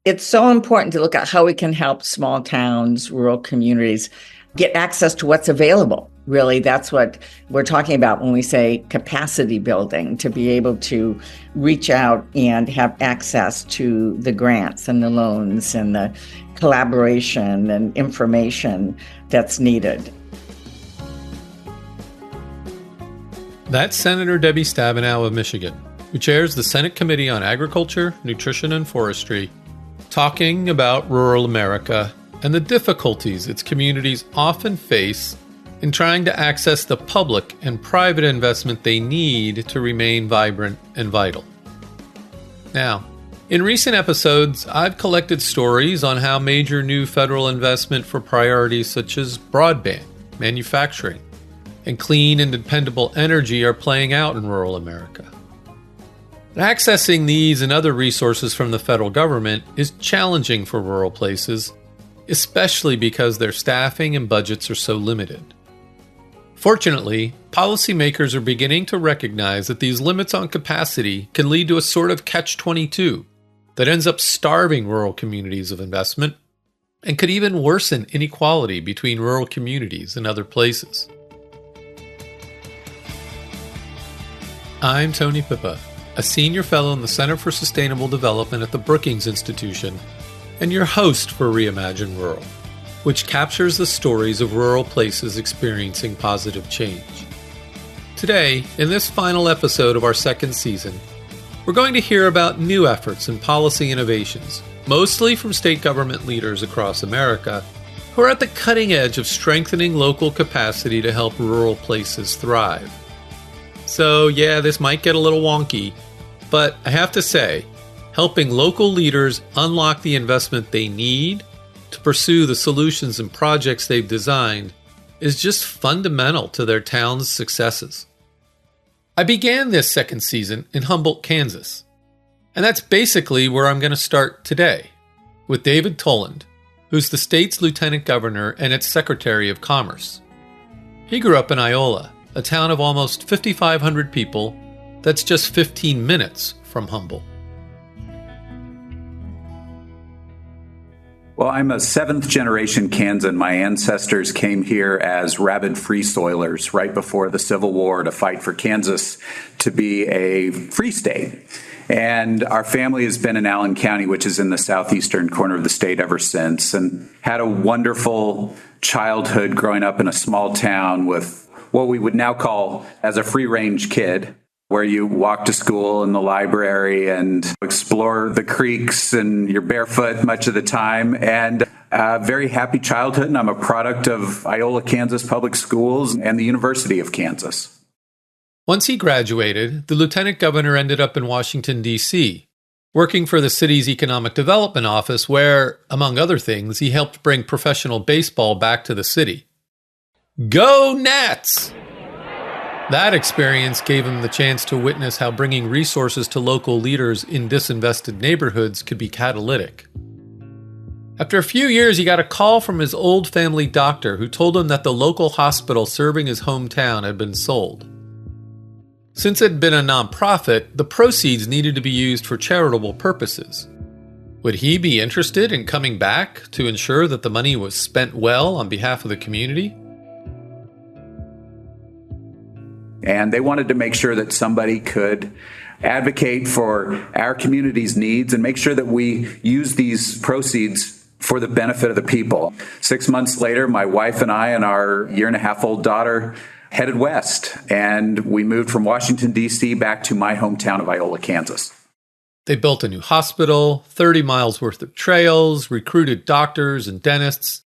It's so important to look at how we can help small towns, rural communities get access to what's available. Really, that's what we're talking about when we say capacity building, to be able to reach out and have access to the grants and the loans and the collaboration and information that's needed. That's Senator Debbie Stabenow of Michigan, who chairs the Senate Committee on Agriculture, Nutrition, and Forestry, talking about rural America and the difficulties its communities often face in trying to access the public and private investment they need to remain vibrant and vital. Now, in recent episodes, I've collected stories on how major new federal investment for priorities such as broadband, manufacturing, and clean and dependable energy are playing out in rural America. Accessing these and other resources from the federal government is challenging for rural places, especially because their staffing and budgets are so limited. Fortunately, policymakers are beginning to recognize that these limits on capacity can lead to a sort of catch-22 that ends up starving rural communities of investment and could even worsen inequality between rural communities and other places. I'm Tony Pipa, a senior fellow in the Center for Sustainable Development at the Brookings Institution, and your host for Reimagine Rural, which captures the stories of rural places experiencing positive change. Today, in this final episode of our second season, we're going to hear about new efforts and policy innovations, mostly from state government leaders across America, who are at the cutting edge of strengthening local capacity to help rural places thrive. So yeah, this might get a little wonky, but I have to say, helping local leaders unlock the investment they need to pursue the solutions and projects they've designed is just fundamental to their town's successes. I began this second season in Humboldt, Kansas, and that's basically where I'm going to start today, with David Toland, who's the state's lieutenant governor and its secretary of commerce. He grew up in Iola, a town of almost 5,500 people that's just 15 minutes from Humboldt. Well, I'm a seventh-generation Kansan. My ancestors came here as rabid free soilers right before the Civil War to fight for Kansas to be a free state. And our family has been in Allen County, which is in the southeastern corner of the state ever since, and had a wonderful childhood growing up in a small town with what we would now call as a free-range kid, where you walk to school and the library and explore the creeks and you're barefoot much of the time. And a very happy childhood. And I'm a product of Iola, Kansas Public Schools and the University of Kansas. Once he graduated, the lieutenant governor ended up in Washington, D.C., working for the city's Economic Development Office where, among other things, he helped bring professional baseball back to the city. Go Nats! That experience gave him the chance to witness how bringing resources to local leaders in disinvested neighborhoods could be catalytic. After a few years, he got a call from his old family doctor who told him that the local hospital serving his hometown had been sold. Since it had been a nonprofit, the proceeds needed to be used for charitable purposes. Would he be interested in coming back to ensure that the money was spent well on behalf of the community? And they wanted to make sure that somebody could advocate for our community's needs and make sure that we use these proceeds for the benefit of the people. 6 months later, my wife and I and our 1.5-year-old daughter headed west, and we moved from Washington, D.C. back to my hometown of Iola, Kansas. They built a new hospital, 30 miles worth of trails, recruited doctors and dentists,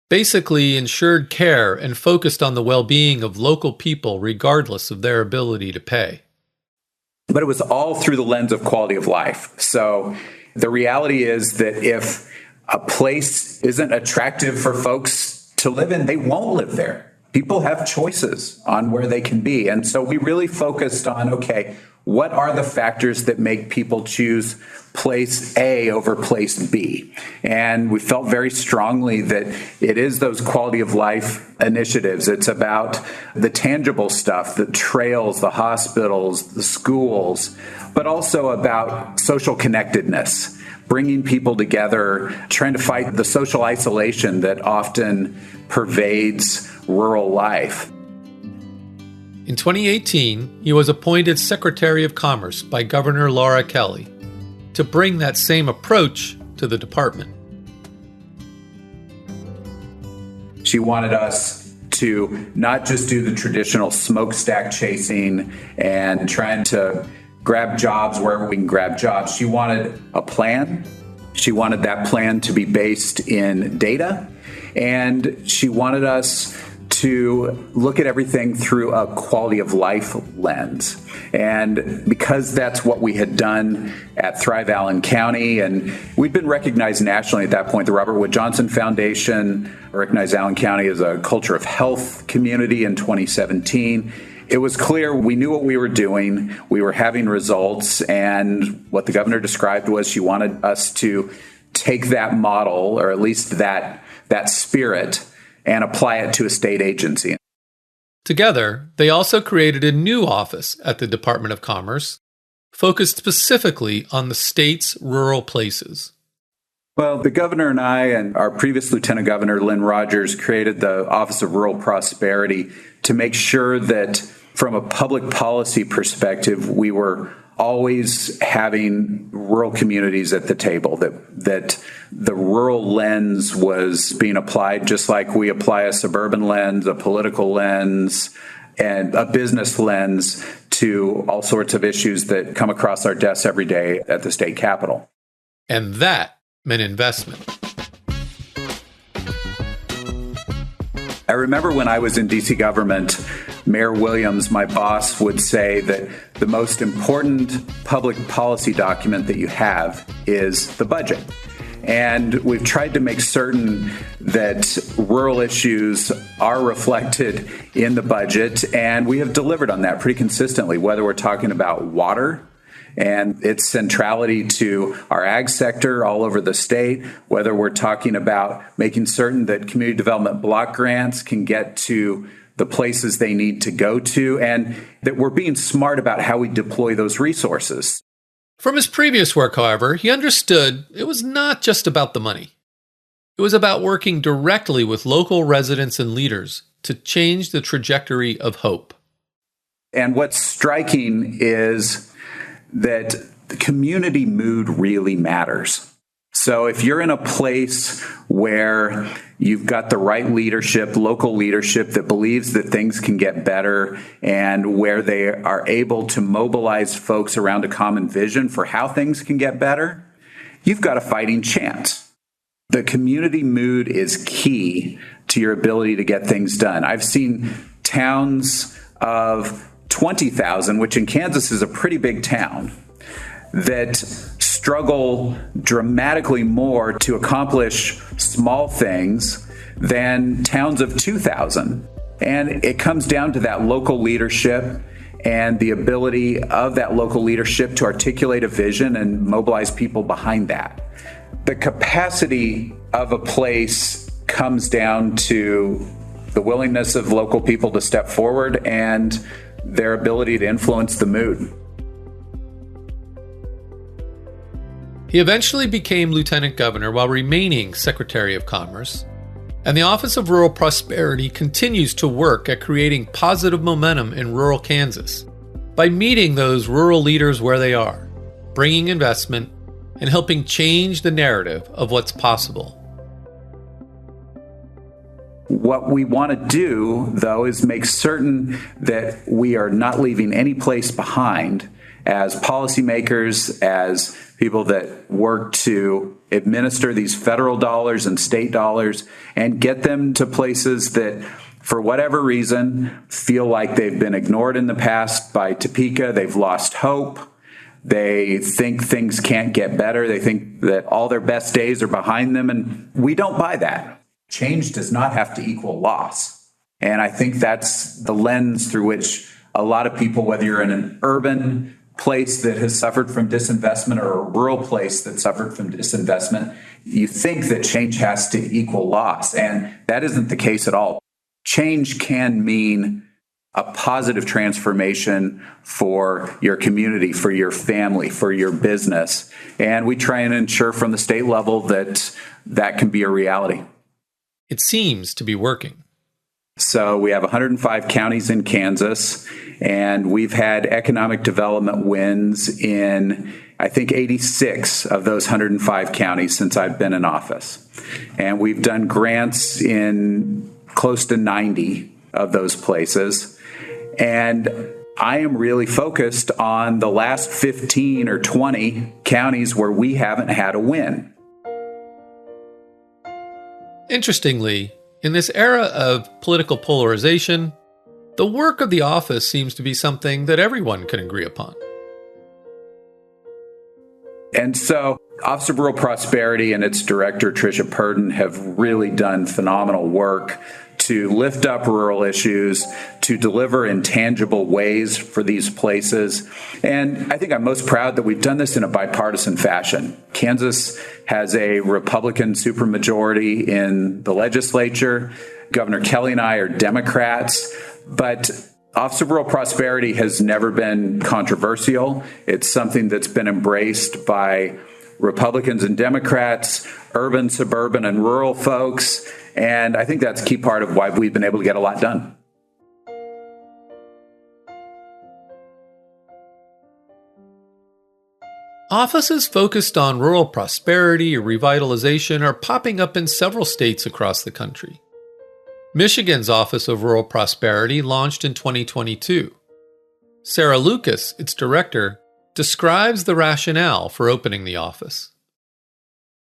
basically ensured care and focused on the well-being of local people regardless of their ability to pay. But it was all through the lens of quality of life. So the reality is that if a place isn't attractive for folks to live in, they won't live there. People have choices on where they can be. And so we really focused on, okay, what are the factors that make people choose place A over place B? And we felt very strongly that it is those quality of life initiatives. It's about the tangible stuff, the trails, the hospitals, the schools, but also about social connectedness. bringing people together, trying to fight the social isolation that often pervades rural life. In 2018, he was appointed Secretary of Commerce by Governor Laura Kelly to bring that same approach to the department. She wanted us to not just do the traditional smokestack chasing and trying to grab jobs wherever we can grab jobs. She wanted a plan. She wanted that plan to be based in data. And she wanted us to look at everything through a quality of life lens. And because that's what we had done at Thrive Allen County, and we'd been recognized nationally at that point, the Robert Wood Johnson Foundation recognized Allen County as a culture of health community in 2017. It was clear we knew what we were doing. We were having results. And what the governor described was she wanted us to take that model, or at least that spirit, and apply it to a state agency. Together, they also created a new office at the Department of Commerce, focused specifically on the state's rural places. Well, the governor and I and our previous Lieutenant Governor, Lynn Rogers, created the Office of Rural Prosperity to make sure that from a public policy perspective, we were always having rural communities at the table, that the rural lens was being applied just like we apply a suburban lens, a political lens, and a business lens to all sorts of issues that come across our desks every day at the state capitol. And that meant investment. I remember when I was in D.C. government, Mayor Williams, my boss, would say that the most important public policy document that you have is the budget. And we've tried to make certain that rural issues are reflected in the budget, and we have delivered on that pretty consistently, whether we're talking about water and its centrality to our ag sector all over the state, whether we're talking about making certain that community development block grants can get to the places they need to go to, and that we're being smart about how we deploy those resources. From his previous work, however, he understood it was not just about the money. It was about working directly with local residents and leaders to change the trajectory of hope. And what's striking is that the community mood really matters. So if you're in a place where you've got the right leadership, local leadership that believes that things can get better, and where they are able to mobilize folks around a common vision for how things can get better, you've got a fighting chance. The community mood is key to your ability to get things done. I've seen towns of 20,000, which in Kansas is a pretty big town, that struggle dramatically more to accomplish small things than towns of 2,000. And it comes down to that local leadership and the ability of that local leadership to articulate a vision and mobilize people behind that. The capacity of a place comes down to the willingness of local people to step forward and their ability to influence the mood. He eventually became Lieutenant Governor while remaining Secretary of Commerce, and the Office of Rural Prosperity continues to work at creating positive momentum in rural Kansas by meeting those rural leaders where they are, bringing investment, and helping change the narrative of what's possible. What we want to do, though, is make certain that we are not leaving any place behind as policymakers, as people that work to administer these federal dollars and state dollars and get them to places that, for whatever reason, feel like they've been ignored in the past by Topeka. They've lost hope. They think things can't get better. They think that all their best days are behind them. And we don't buy that. Change does not have to equal loss. And I think that's the lens through which a lot of people, whether you're in an urban place that has suffered from disinvestment or a rural place that suffered from disinvestment, you think that change has to equal loss. And that isn't the case at all. Change can mean a positive transformation for your community, for your family, for your business. And we try and ensure from the state level that that can be a reality. It seems to be working. So we have 105 counties in Kansas, and we've had economic development wins in, I think, 86 of those 105 counties since I've been in office. And we've done grants in close to 90 of those places. And I am really focused on the last 15 or 20 counties where we haven't had a win. Interestingly, in this era of political polarization, the work of the office seems to be something that everyone can agree upon. And so Office of Rural Prosperity and its director, Tricia Purdon, have really done phenomenal work to lift up rural issues, to deliver in tangible ways for these places. And I think I'm most proud that we've done this in a bipartisan fashion. Kansas has a Republican supermajority in the legislature. Governor Kelly and I are Democrats, but Office of Rural Prosperity has never been controversial. It's something that's been embraced by Republicans and Democrats, urban, suburban, and rural folks. And I think that's a key part of why we've been able to get a lot done. Offices focused on rural prosperity or revitalization are popping up in several states across the country. Michigan's Office of Rural Prosperity launched in 2022. Sarah Lucas, its director, describes the rationale for opening the office.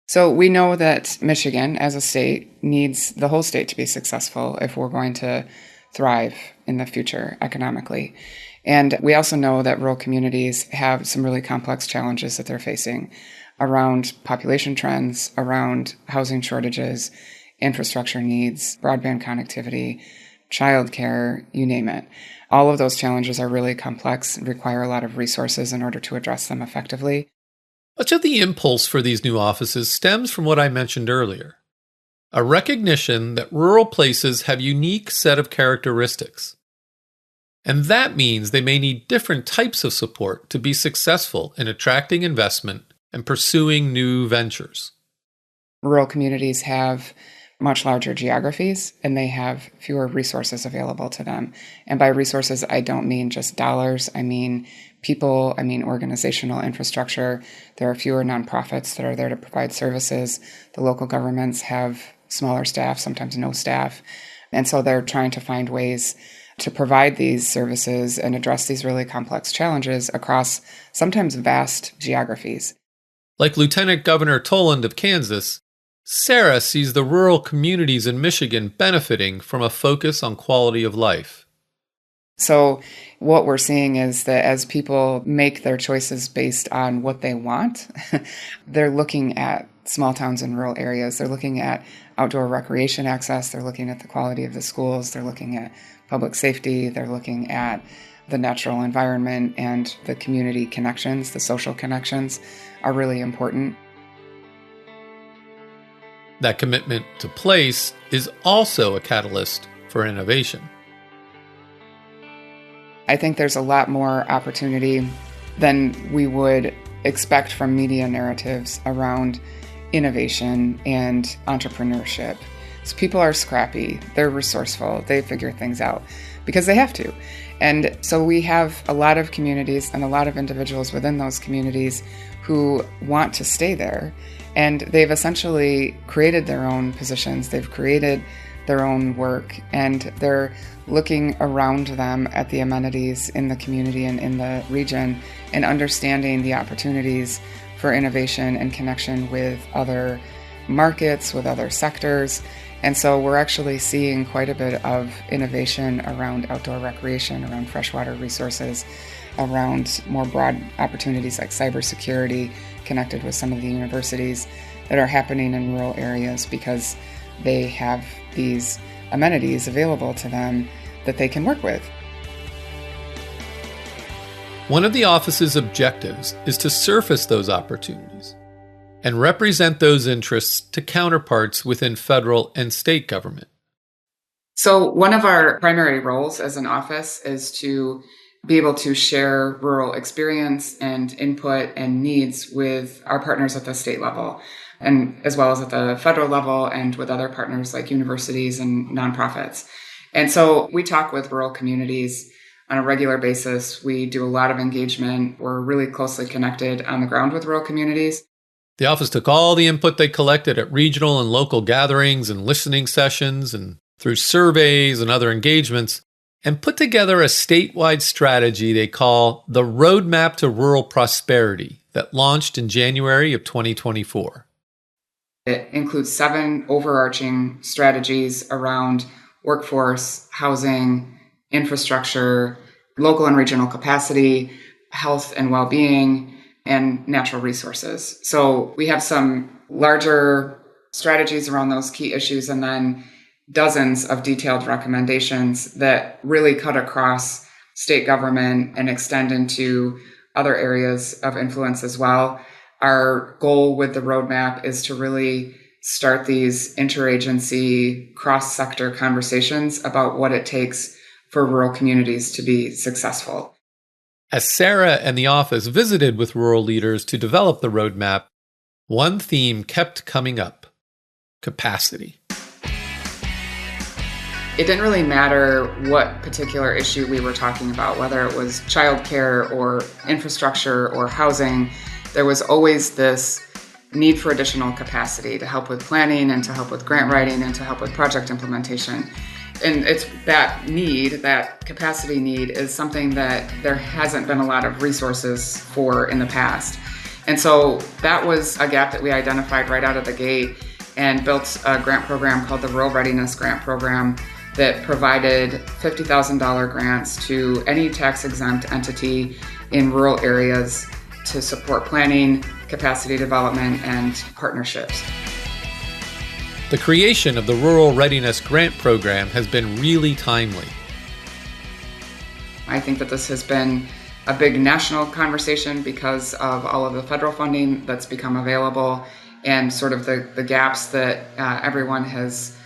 So we know that Michigan, as a state, needs the whole state to be successful if we're going to thrive in the future economically. And we also know that rural communities have some really complex challenges that they're facing around population trends, around housing shortages, infrastructure needs, broadband connectivity, childcare, you name it. All of those challenges are really complex and require a lot of resources in order to address them effectively. Much of the impulse for these new offices stems from what I mentioned earlier, a recognition that rural places have a unique set of characteristics. And that means they may need different types of support to be successful in attracting investment and pursuing new ventures. Rural communities have much larger geographies, and they have fewer resources available to them. And by resources, I don't mean just dollars. I mean people, I mean organizational infrastructure. There are fewer nonprofits that are there to provide services. The local governments have smaller staff, sometimes no staff. And so they're trying to find ways to provide these services and address these really complex challenges across sometimes vast geographies. Like Lieutenant Governor Toland of Kansas, Sarah sees the rural communities in Michigan benefiting from a focus on quality of life. So what we're seeing is that as people make their choices based on what they want, they're looking at small towns and rural areas. They're looking at outdoor recreation access. They're looking at the quality of the schools. They're looking at public safety. They're looking at the natural environment, and the community connections, the social connections are really important. That commitment to place is also a catalyst for innovation. I think there's a lot more opportunity than we would expect from media narratives around innovation and entrepreneurship. So people are scrappy, they're resourceful, they figure things out because they have to. And so we have a lot of communities and a lot of individuals within those communities who want to stay there. And they've essentially created their own positions, they've created their own work, and they're looking around them at the amenities in the community and in the region and understanding the opportunities for innovation and connection with other markets, with other sectors. And so we're actually seeing quite a bit of innovation around outdoor recreation, around freshwater resources, around more broad opportunities like cybersecurity, connected with some of the universities that are happening in rural areas because they have these amenities available to them that they can work with. One of the office's objectives is to surface those opportunities and represent those interests to counterparts within federal and state government. So one of our primary roles as an office is to be able to share rural experience and input and needs with our partners at the state level, and as well as at the federal level and with other partners like universities and nonprofits. And so we talk with rural communities on a regular basis. We do a lot of engagement. We're really closely connected on the ground with rural communities. The office took all the input they collected at regional and local gatherings and listening sessions and through surveys and other engagements and put together a statewide strategy they call the Roadmap to Rural Prosperity that launched in January of 2024. It includes 7 overarching strategies around workforce, housing, infrastructure, local and regional capacity, health and well-being, and natural resources. So we have some larger strategies around those key issues and then dozens of detailed recommendations that really cut across state government and extend into other areas of influence as well. Our goal with the roadmap is to really start these interagency, cross-sector conversations about what it takes for rural communities to be successful. As Sarah and the office visited with rural leaders to develop the roadmap, one theme kept coming up: capacity. It didn't really matter what particular issue we were talking about, whether it was childcare or infrastructure or housing. There was always this need for additional capacity to help with planning and to help with grant writing and to help with project implementation. And it's that need, that capacity need, is something that there hasn't been a lot of resources for in the past. And so that was a gap that we identified right out of the gate and built a grant program called the Rural Readiness Grant Program that provided $50,000 grants to any tax-exempt entity in rural areas to support planning, capacity development, and partnerships. The creation of the Rural Readiness Grant Program has been really timely. I think that this has been a big national conversation because of all of the federal funding that's become available and sort of the gaps that everyone has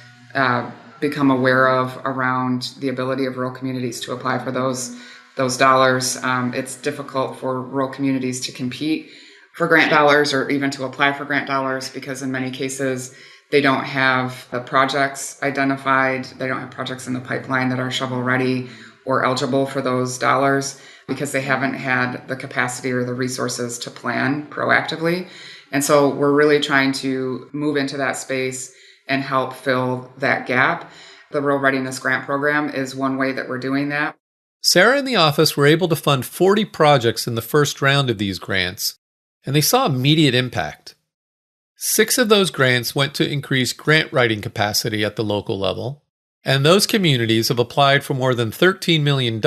become aware of around the ability of rural communities to apply for those dollars. It's difficult for rural communities to compete for grant dollars or even to apply for grant dollars because in many cases they don't have the projects identified. They don't have projects in the pipeline that are shovel ready or eligible for those dollars because they haven't had the capacity or the resources to plan proactively. And so we're really trying to move into that space and help fill that gap. The Rural Readiness Grant Program is one way that we're doing that. Sarah and the office were able to fund 40 projects in the first round of these grants, and they saw immediate impact. 6 of those grants went to increase grant writing capacity at the local level, and those communities have applied for more than $13 million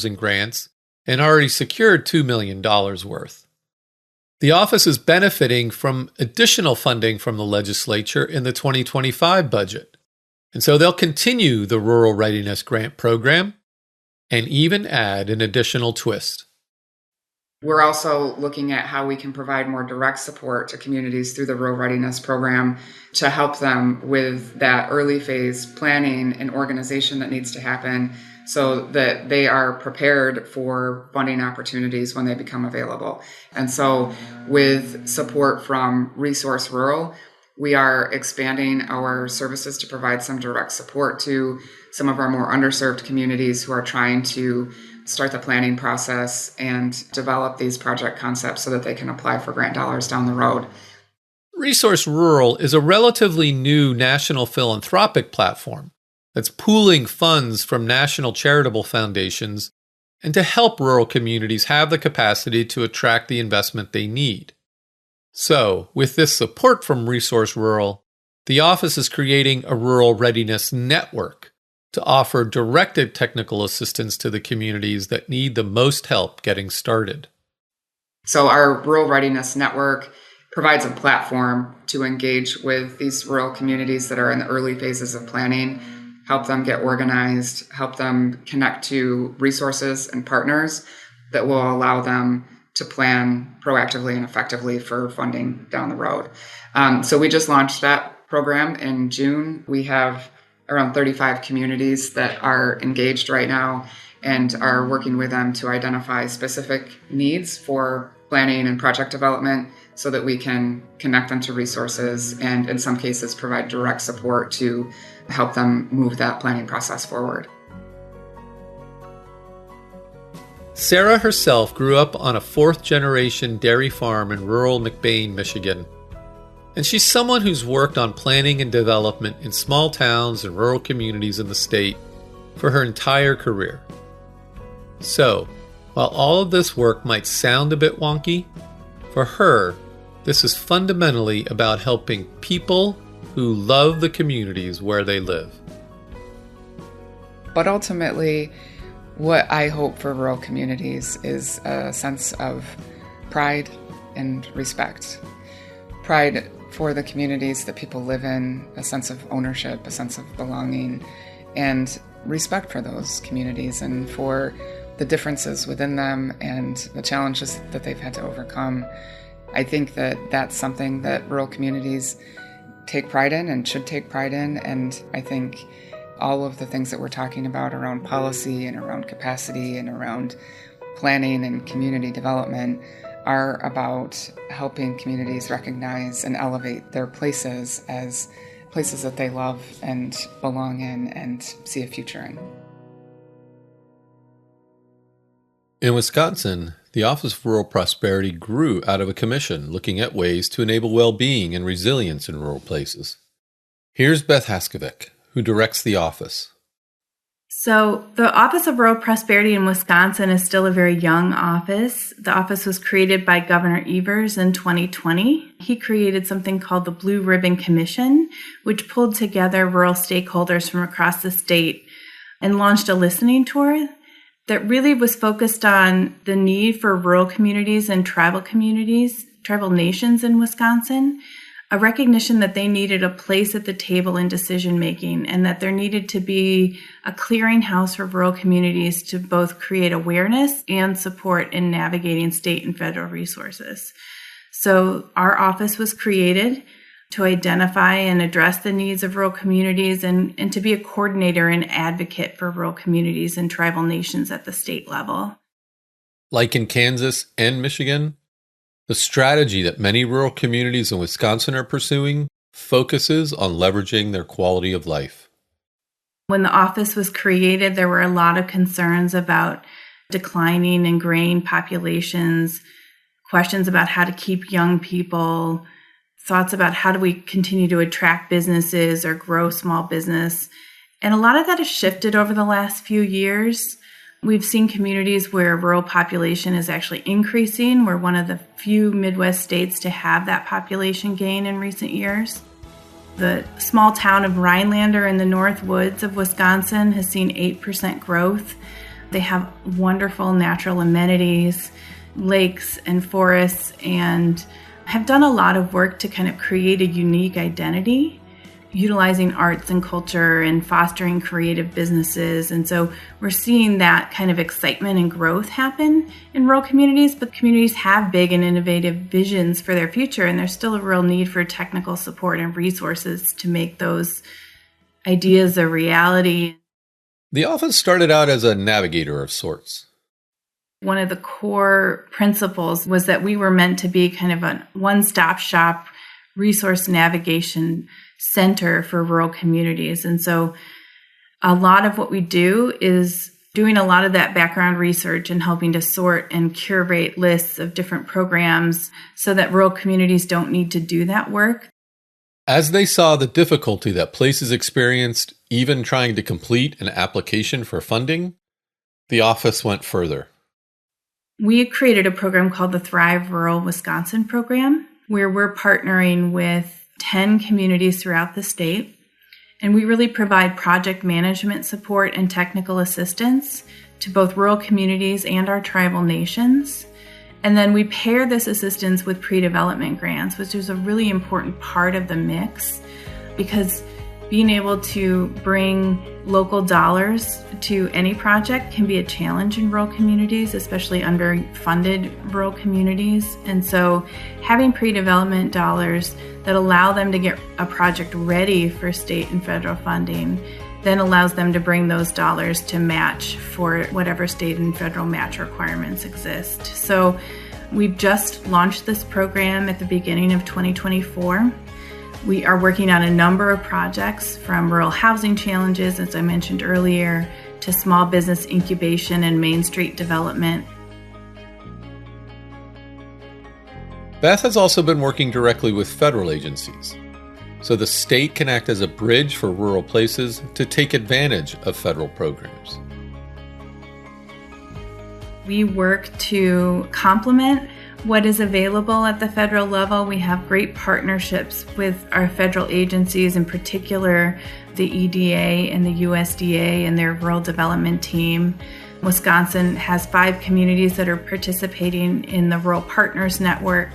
in grants and already secured $2 million worth. The office is benefiting from additional funding from the legislature in the 2025 budget, and so they'll continue the Rural Readiness Grant Program and even add an additional twist. We're also looking at how we can provide more direct support to communities through the Rural Readiness Program to help them with that early phase planning and organization that needs to happen so that they are prepared for funding opportunities when they become available. And so with support from Resource Rural, we are expanding our services to provide some direct support to some of our more underserved communities who are trying to start the planning process and develop these project concepts so that they can apply for grant dollars down the road. Resource Rural is a relatively new national philanthropic platform that's pooling funds from national charitable foundations and to help rural communities have the capacity to attract the investment they need. So, with this support from Resource Rural, the office is creating a rural readiness network to offer directed technical assistance to the communities that need the most help getting started. So our Rural Readiness Network provides a platform to engage with these rural communities that are in the early phases of planning, help them get organized, help them connect to resources and partners that will allow them to plan proactively and effectively for funding down the road. So we just launched that program in June. We have around 35 communities that are engaged right now and are working with them to identify specific needs for planning and project development so that we can connect them to resources and in some cases provide direct support to help them move that planning process forward. Sarah herself grew up on a fourth-generation dairy farm in rural McBain, Michigan. And she's someone who's worked on planning and development in small towns and rural communities in the state for her entire career. So, while all of this work might sound a bit wonky, for her, this is fundamentally about helping people who love the communities where they live. But ultimately, what I hope for rural communities is a sense of pride and respect. Pride for the communities that people live in, a sense of ownership, a sense of belonging, and respect for those communities and for the differences within them and the challenges that they've had to overcome. I think that that's something that rural communities take pride in and should take pride in, and I think all of the things that we're talking about around policy and around capacity and around planning and community development are about helping communities recognize and elevate their places as places that they love and belong in and see a future in. In Wisconsin, the Office of Rural Prosperity grew out of a commission looking at ways to enable well-being and resilience in rural places. Here's Beth Haskovic, who directs the office. So the Office of Rural Prosperity in Wisconsin is still a very young office. The office was created by Governor Evers in 2020. He created something called the Blue Ribbon Commission, which pulled together rural stakeholders from across the state and launched a listening tour that really was focused on the need for rural communities and tribal communities, tribal nations in Wisconsin, a recognition that they needed a place at the table in decision making and that there needed to be a clearinghouse for rural communities to both create awareness and support in navigating state and federal resources. So our office was created to identify and address the needs of rural communities and to be a coordinator and advocate for rural communities and tribal nations at the state level. Like in Kansas and Michigan, the strategy that many rural communities in Wisconsin are pursuing focuses on leveraging their quality of life. When the office was created, there were a lot of concerns about declining and graying populations, questions about how to keep young people, thoughts about how do we continue to attract businesses or grow small business. And a lot of that has shifted over the last few years. We've seen communities where rural population is actually increasing. We're one of the few Midwest states to have that population gain in recent years. The small town of Rhinelander in the North Woods of Wisconsin has seen 8% growth. They have wonderful natural amenities, lakes and forests, and have done a lot of work to kind of create a unique identity, utilizing arts and culture and fostering creative businesses. And so we're seeing that kind of excitement and growth happen in rural communities, but communities have big and innovative visions for their future, and there's still a real need for technical support and resources to make those ideas a reality. The office started out as a navigator of sorts. One of the core principles was that we were meant to be kind of a one-stop shop resource navigation center for rural communities. And so a lot of what we do is doing a lot of that background research and helping to sort and curate lists of different programs so that rural communities don't need to do that work. As they saw the difficulty that places experienced even trying to complete an application for funding, the office went further. We created a program called the Thrive Rural Wisconsin program, where we're partnering with 10 communities throughout the state. And we really provide project management support and technical assistance to both rural communities and our tribal nations. And then we pair this assistance with pre-development grants, which is a really important part of the mix, because being able to bring local dollars to any project can be a challenge in rural communities, especially underfunded rural communities. And so having pre-development dollars that allow them to get a project ready for state and federal funding, then allows them to bring those dollars to match for whatever state and federal match requirements exist. So we've just launched this program at the beginning of 2024. We are working on a number of projects, from rural housing challenges, as I mentioned earlier, to small business incubation and Main Street development. Beth has also been working directly with federal agencies, so the state can act as a bridge for rural places to take advantage of federal programs. We work to complement what is available at the federal level. We have great partnerships with our federal agencies, in particular the EDA and the USDA and their rural development team. Wisconsin has 5 communities that are participating in the Rural Partners Network,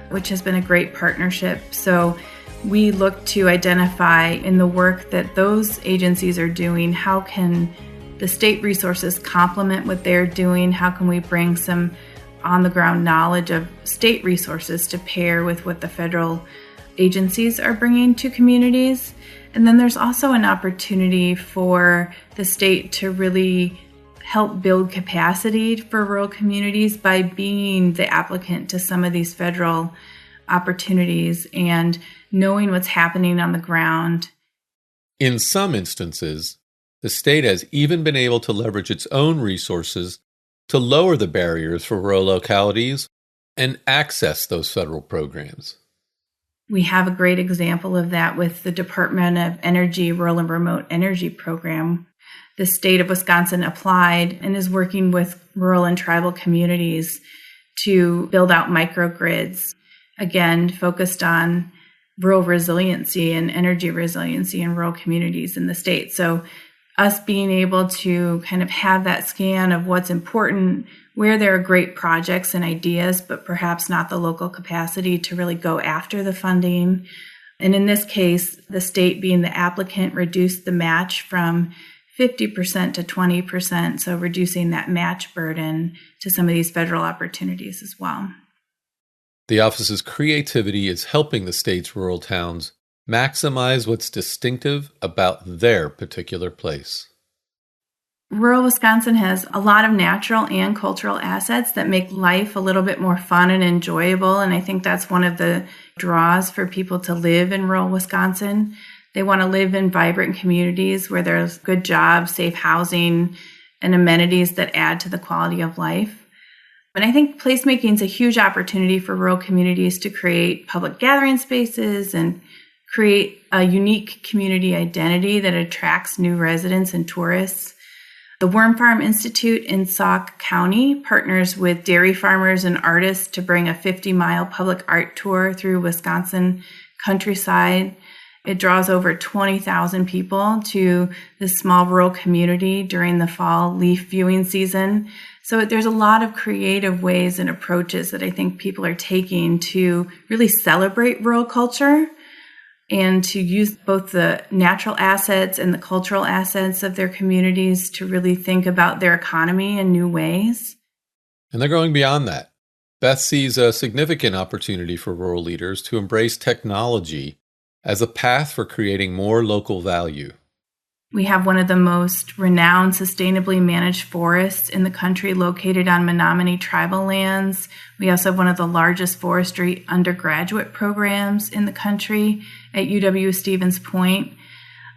which has been a great partnership. So we look to identify in the work that those agencies are doing, how can the state resources complement what they're doing? How can we bring some on-the-ground knowledge of state resources to pair with what the federal agencies are bringing to communities? And then there's also an opportunity for the state to really help build capacity for rural communities by being the applicant to some of these federal opportunities and knowing what's happening on the ground. In some instances, the state has even been able to leverage its own resources to lower the barriers for rural localities and access those federal programs. We have a great example of that with the Department of Energy Rural and Remote Energy Program. The state of Wisconsin applied and is working with rural and tribal communities to build out microgrids, again, focused on rural resiliency and energy resiliency in rural communities in the state. So us being able to kind of have that scan of what's important, where there are great projects and ideas, but perhaps not the local capacity to really go after the funding. And in this case, the state being the applicant reduced the match from 50% to 20%, so reducing that match burden to some of these federal opportunities as well. The office's creativity is helping the state's rural towns maximize what's distinctive about their particular place. Rural Wisconsin has a lot of natural and cultural assets that make life a little bit more fun and enjoyable, and I think that's one of the draws for people to live in rural Wisconsin. They want to live in vibrant communities where there's good jobs, safe housing, and amenities that add to the quality of life. And I think placemaking is a huge opportunity for rural communities to create public gathering spaces and create a unique community identity that attracts new residents and tourists. The Worm Farm Institute in Sauk County partners with dairy farmers and artists to bring a 50-mile public art tour through Wisconsin countryside. It draws over 20,000 people to this small rural community during the fall leaf viewing season. So there's a lot of creative ways and approaches that I think people are taking to really celebrate rural culture and to use both the natural assets and the cultural assets of their communities to really think about their economy in new ways. And they're going beyond that. Beth sees a significant opportunity for rural leaders to embrace technology as a path for creating more local value. We have one of the most renowned sustainably managed forests in the country located on Menominee tribal lands. We also have one of the largest forestry undergraduate programs in the country at UW-Stevens Point.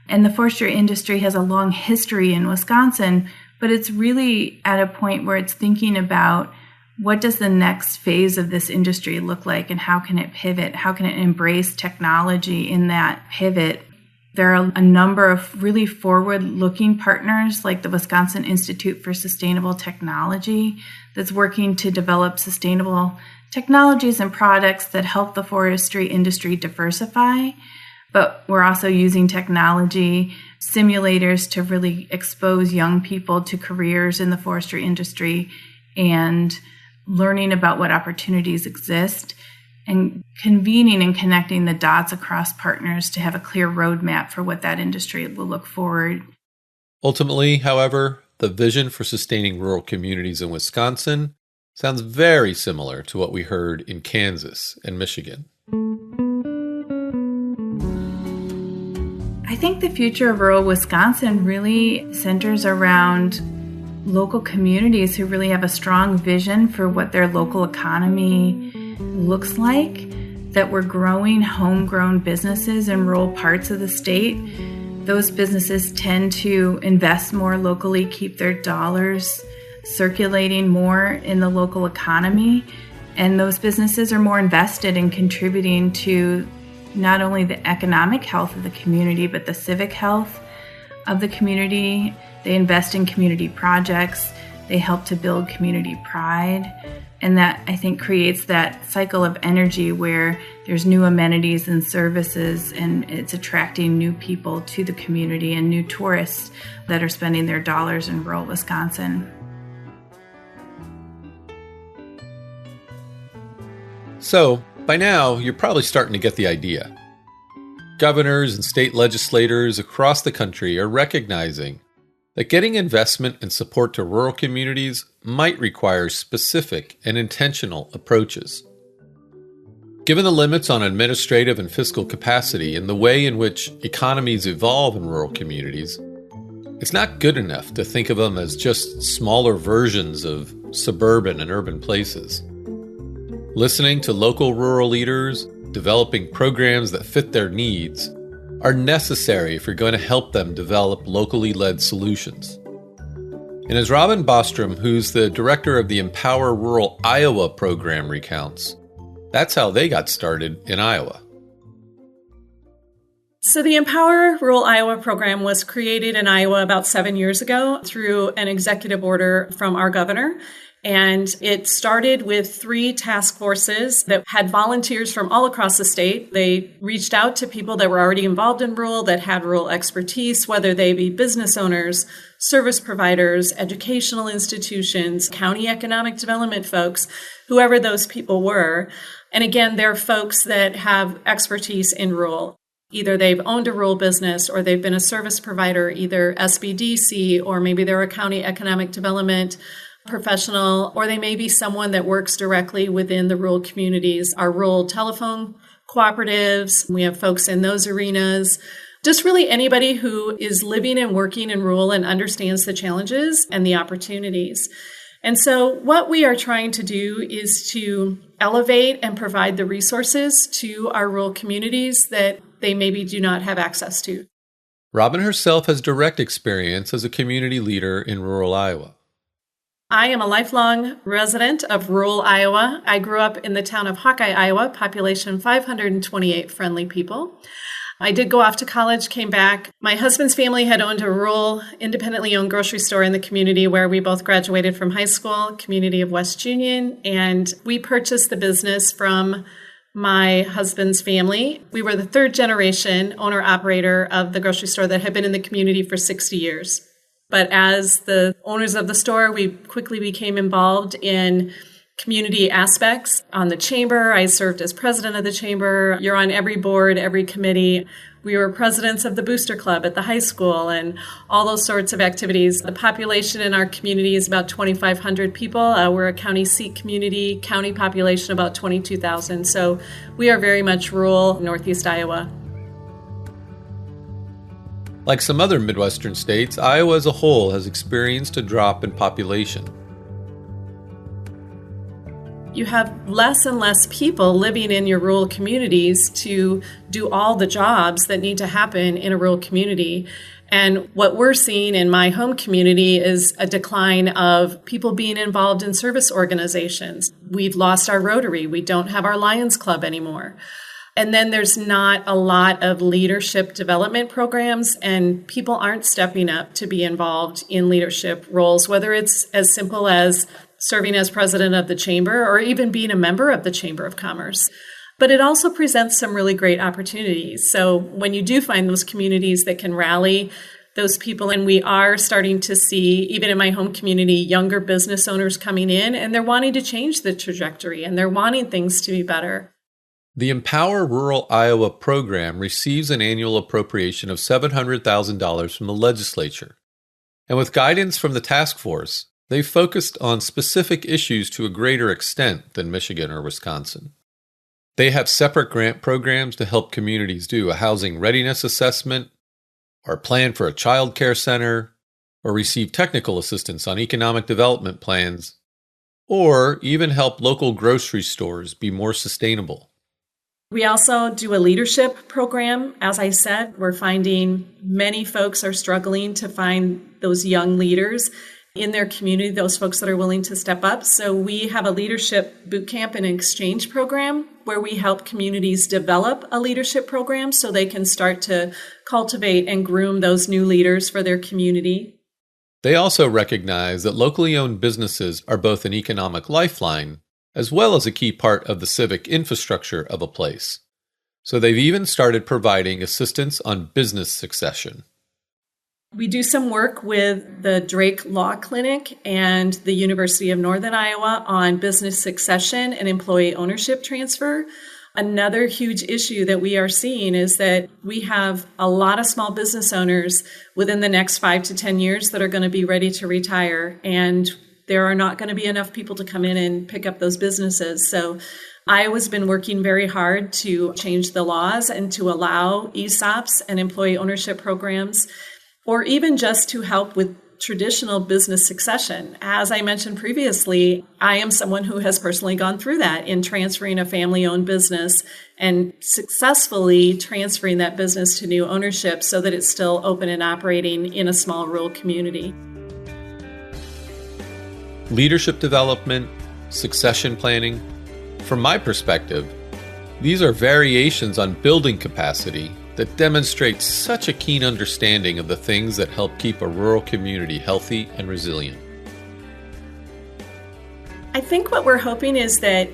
And the forestry industry has a long history in Wisconsin, but it's really at a point where it's thinking about what does the next phase of this industry look like and how can it pivot? How can it embrace technology in that pivot? There are a number of really forward-looking partners like the Wisconsin Institute for Sustainable Technology that's working to develop sustainable technologies and products that help the forestry industry diversify. But we're also using technology simulators to really expose young people to careers in the forestry industry and learning about what opportunities exist and convening and connecting the dots across partners to have a clear roadmap for what that industry will look forward. Ultimately, however, the vision for sustaining rural communities in Wisconsin sounds very similar to what we heard in Kansas and Michigan. I think the future of rural Wisconsin really centers around local communities who really have a strong vision for what their local economy looks like, that we're growing homegrown businesses in rural parts of the state. Those businesses tend to invest more locally, keep their dollars circulating more in the local economy, and those businesses are more invested in contributing to not only the economic health of the community, but the civic health of the community. They invest in community projects. They help to build community pride. And that, I think, creates that cycle of energy where there's new amenities and services, and it's attracting new people to the community and new tourists that are spending their dollars in rural Wisconsin. So, by now, you're probably starting to get the idea. Governors and state legislators across the country are recognizing that getting investment and support to rural communities might require specific and intentional approaches. Given the limits on administrative and fiscal capacity and the way in which economies evolve in rural communities, it's not good enough to think of them as just smaller versions of suburban and urban places. Listening to local rural leaders, developing programs that fit their needs, are necessary if you're going to help them develop locally led solutions. And as Robin Bostrom, who's the director of the Empower Rural Iowa program, recounts, that's how they got started in Iowa. So the Empower Rural Iowa program was created in Iowa about 7 years ago through an executive order from our governor. And it started with 3 task forces that had volunteers from all across the state. They reached out to people that were already involved in rural, that had rural expertise, whether they be business owners, service providers, educational institutions, county economic development folks, whoever those people were. And again, they're folks that have expertise in rural. Either they've owned a rural business or they've been a service provider, either SBDC, or maybe they're a county economic development professional, or they may be someone that works directly within the rural communities. Our rural telephone cooperatives, we have folks in those arenas. Just really anybody who is living and working in rural and understands the challenges and the opportunities. And so what we are trying to do is to elevate and provide the resources to our rural communities that they maybe do not have access to. Robin herself has direct experience as a community leader in rural Iowa. I am a lifelong resident of rural Iowa. I grew up in the town of Hawkeye, Iowa, population 528 friendly people. I did go off to college, came back. My husband's family had owned a rural, independently owned grocery store in the community where we both graduated from high school, community of West Union, and we purchased the business from my husband's family. We were the 3rd generation owner-operator of the grocery store that had been in the community for 60 years. But as the owners of the store, we quickly became involved in community aspects. On the chamber, I served as president of the chamber. You're on every board, every committee. We were presidents of the Booster Club at the high school and all those sorts of activities. The population in our community is about 2,500 people. We're a county seat community, county population about 22,000. So we are very much rural Northeast Iowa. Like some other Midwestern states, Iowa as a whole has experienced a drop in population. You have less and less people living in your rural communities to do all the jobs that need to happen in a rural community. And what we're seeing in my home community is a decline of people being involved in service organizations. We've lost our Rotary. We don't have our Lions Club anymore. And then there's not a lot of leadership development programs, and people aren't stepping up to be involved in leadership roles, whether it's as simple as serving as president of the chamber or even being a member of the Chamber of Commerce. But it also presents some really great opportunities. So when you do find those communities that can rally those people, and we are starting to see, even in my home community, younger business owners coming in, and they're wanting to change the trajectory and they're wanting things to be better. The Empower Rural Iowa program receives an annual appropriation of $700,000 from the legislature. And with guidance from the task force, they focused on specific issues to a greater extent than Michigan or Wisconsin. They have separate grant programs to help communities do a housing readiness assessment, or plan for a child care center, or receive technical assistance on economic development plans, or even help local grocery stores be more sustainable. We also do a leadership program. As I said, we're finding many folks are struggling to find those young leaders in their community, those folks that are willing to step up. So we have a leadership boot camp and exchange program where we help communities develop a leadership program so they can start to cultivate and groom those new leaders for their community. They also recognize that locally owned businesses are both an economic lifeline as well as a key part of the civic infrastructure of a place. So they've even started providing assistance on business succession. We do some work with the Drake Law Clinic and the University of Northern Iowa on business succession and employee ownership transfer. Another huge issue that we are seeing is that we have a lot of small business owners within the next 5 to 10 years that are going to be ready to retire, and there are not going to be enough people to come in and pick up those businesses. So Iowa's been working very hard to change the laws and to allow ESOPs and employee ownership programs, or even just to help with traditional business succession. As I mentioned previously, I am someone who has personally gone through that in transferring a family-owned business and successfully transferring that business to new ownership so that it's still open and operating in a small rural community. Leadership development, succession planning. From my perspective, these are variations on building capacity that demonstrate such a keen understanding of the things that help keep a rural community healthy and resilient. I think what we're hoping is that,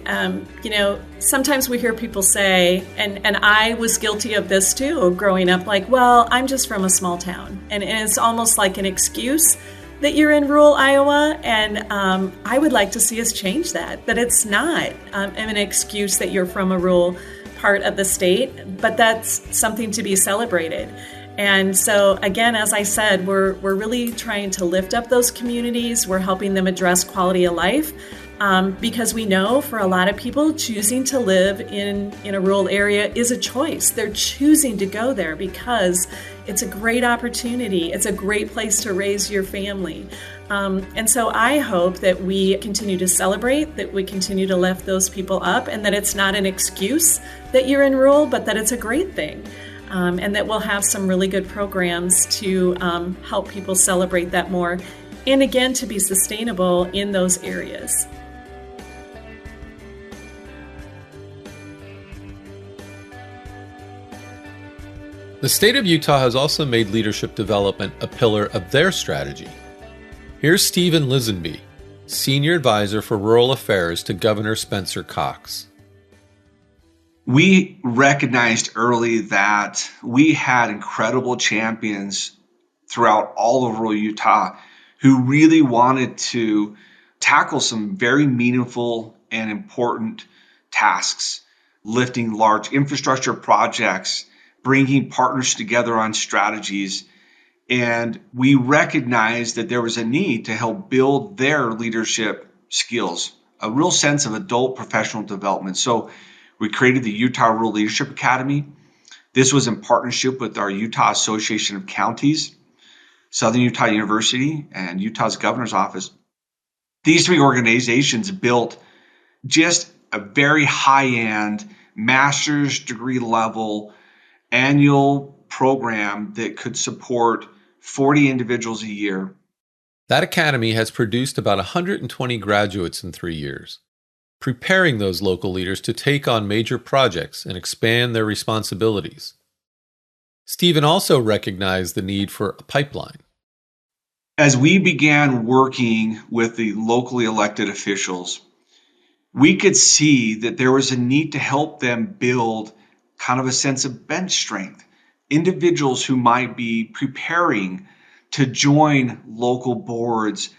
sometimes we hear people say, and I was guilty of this too, growing up, like, well, I'm just from a small town. And it's almost like an excuse that you're in rural Iowa. And I would like to see us change that it's not an excuse that you're from a rural part of the state, but that's something to be celebrated. And so again, as I said, we're really trying to lift up those communities. We're helping them address quality of life because we know for a lot of people, choosing to live in a rural area is a choice. They're choosing to go there because it's a great opportunity. It's a great place to raise your family. And so I hope that we continue to celebrate, that we continue to lift those people up, and that it's not an excuse that you're in rural, but that it's a great thing. And that we'll have some really good programs to help people celebrate that more. And again, to be sustainable in those areas. The state of Utah has also made leadership development a pillar of their strategy. Here's Stephen Lisenby, Senior Advisor for Rural Affairs to Governor Spencer Cox. We recognized early that we had incredible champions throughout all of rural Utah who really wanted to tackle some very meaningful and important tasks, lifting large infrastructure projects, bringing partners together on strategies. And we recognized that there was a need to help build their leadership skills, a real sense of adult professional development. So we created the Utah Rural Leadership Academy. This was in partnership with our Utah Association of Counties, Southern Utah University, and Utah's Governor's Office. These three organizations built just a very high-end master's degree level annual program that could support 40 individuals a year. That academy has produced about 120 graduates in 3 years, preparing those local leaders to take on major projects and expand their responsibilities. Stephen also recognized the need for a pipeline. As we began working with the locally elected officials, we could see that there was a need to help them build kind of a sense of bench strength. Individuals who might be preparing to join local boards,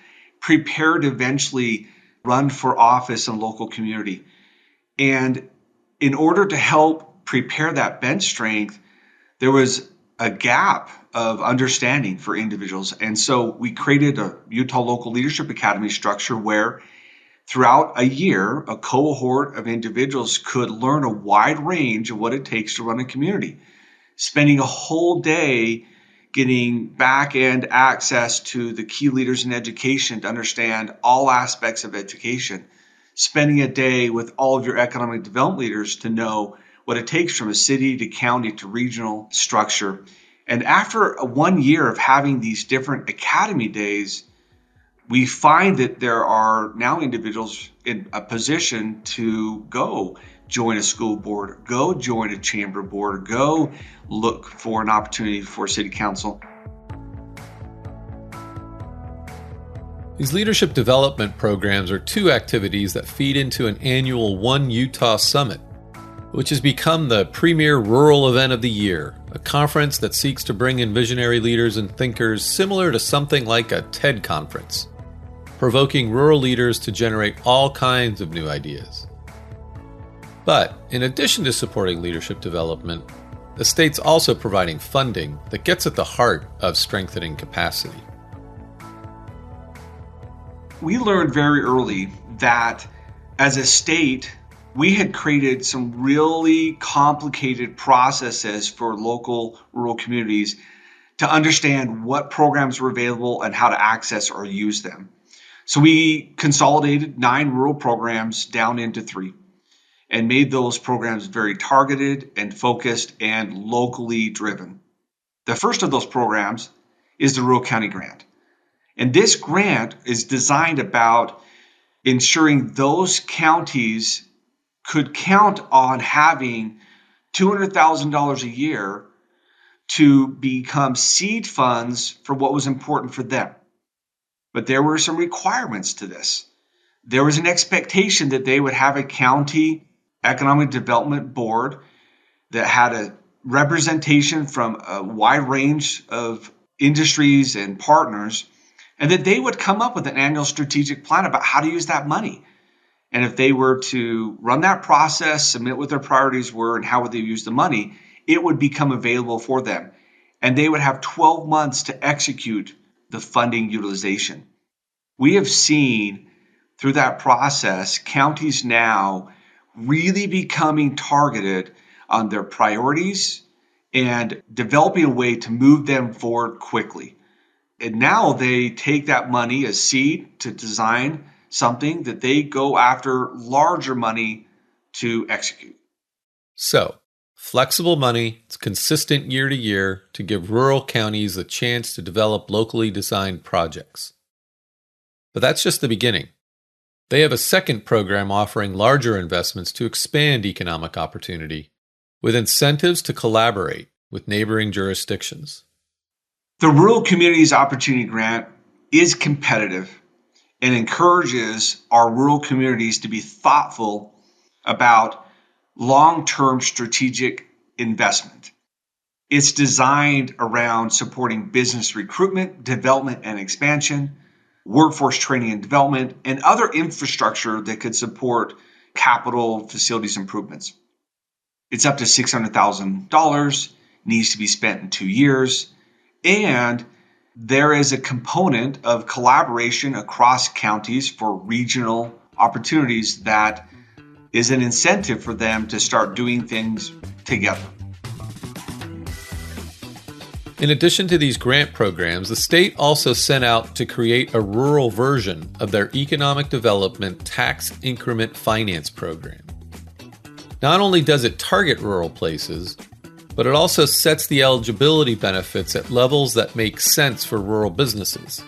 prepare to eventually run for office in local community. And in order to help prepare that bench strength, there was a gap of understanding for individuals. And so we created a Utah Local Leadership Academy structure where throughout a year, a cohort of individuals could learn a wide range of what it takes to run a community, spending a whole day getting back-end access to the key leaders in education to understand all aspects of education, spending a day with all of your economic development leaders to know what it takes from a city to county to regional structure. And after 1 year of having these different academy days, we find that there are now individuals in a position to go join a school board, go join a chamber board, go look for an opportunity for city council. These leadership development programs are two activities that feed into an annual One Utah Summit, which has become the premier rural event of the year, a conference that seeks to bring in visionary leaders and thinkers similar to something like a TED conference, provoking rural leaders to generate all kinds of new ideas. But in addition to supporting leadership development, the state's also providing funding that gets at the heart of strengthening capacity. We learned very early that as a state, we had created some really complicated processes for local rural communities to understand what programs were available and how to access or use them. So we consolidated 9 rural programs down into 3 and made those programs very targeted and focused and locally driven. The first of those programs is the Rural County Grant. And this grant is designed about ensuring those counties could count on having $200,000 a year to become seed funds for what was important for them. But there were some requirements to this. There was an expectation that they would have a county economic development board that had a representation from a wide range of industries and partners, and that they would come up with an annual strategic plan about how to use that money. And if they were to run that process, submit what their priorities were and how would they use the money, it would become available for them. And they would have 12 months to execute the funding utilization. We have seen through that process, counties now really becoming targeted on their priorities and developing a way to move them forward quickly. And now they take that money as seed to design something that they go after larger money to execute. So, flexible money, it's consistent year to year to give rural counties a chance to develop locally designed projects. But that's just the beginning. They have a second program offering larger investments to expand economic opportunity, with incentives to collaborate with neighboring jurisdictions. The Rural Communities Opportunity Grant is competitive and encourages our rural communities to be thoughtful about long-term strategic investment. It's designed around supporting business recruitment, development, and expansion, workforce training and development, and other infrastructure that could support capital facilities improvements. It's up to $600,000, needs to be spent in 2 years, and there is a component of collaboration across counties for regional opportunities that is an incentive for them to start doing things together. In addition to these grant programs, the state also sent out to create a rural version of their Economic Development Tax Increment Finance Program. Not only does it target rural places, but it also sets the eligibility benefits at levels that make sense for rural businesses,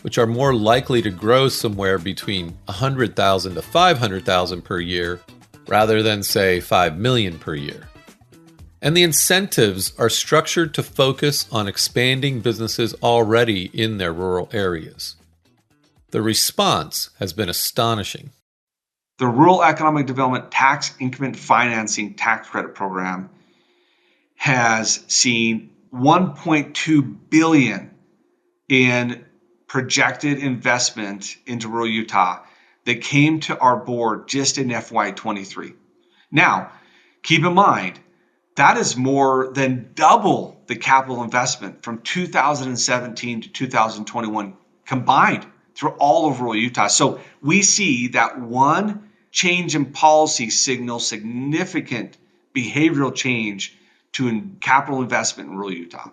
which are more likely to grow somewhere between $100,000 to $500,000 per year, rather than, say, $5 million per year. And the incentives are structured to focus on expanding businesses already in their rural areas. The response has been astonishing. The Rural Economic Development Tax Increment Financing Tax Credit Program has seen $1.2 billion in projected investment into rural Utah that came to our board just in FY23. Now, keep in mind, that is more than double the capital investment from 2017 to 2021 combined through all of rural Utah. So we see that one change in policy signals significant behavioral change to capital investment in rural Utah.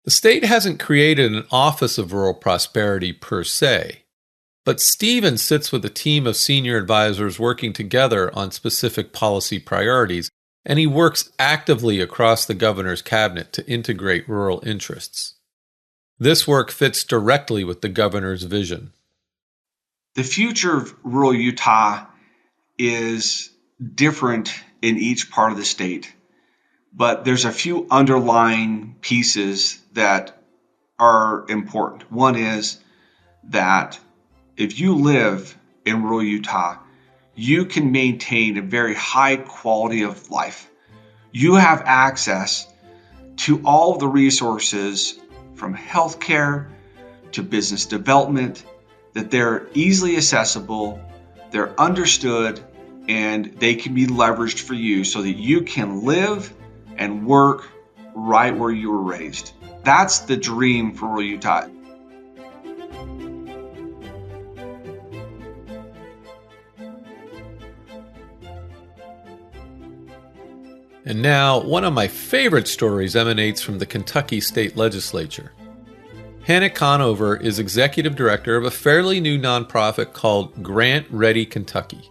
The state hasn't created an Office of Rural Prosperity per se, but Stephen sits with a team of senior advisors working together on specific policy priorities, and he works actively across the governor's cabinet to integrate rural interests. This work fits directly with the governor's vision. The future of rural Utah is different in each part of the state, but there's a few underlying pieces that are important. One is that if you live in rural Utah, you can maintain a very high quality of life. You have access to all the resources from healthcare to business development, that they're easily accessible, they're understood, and they can be leveraged for you so that you can live and work right where you were raised. That's the dream for rural Utah. And now, one of my favorite stories emanates from the Kentucky State Legislature. Hannah Conover is executive director of a fairly new nonprofit called Grant Ready Kentucky.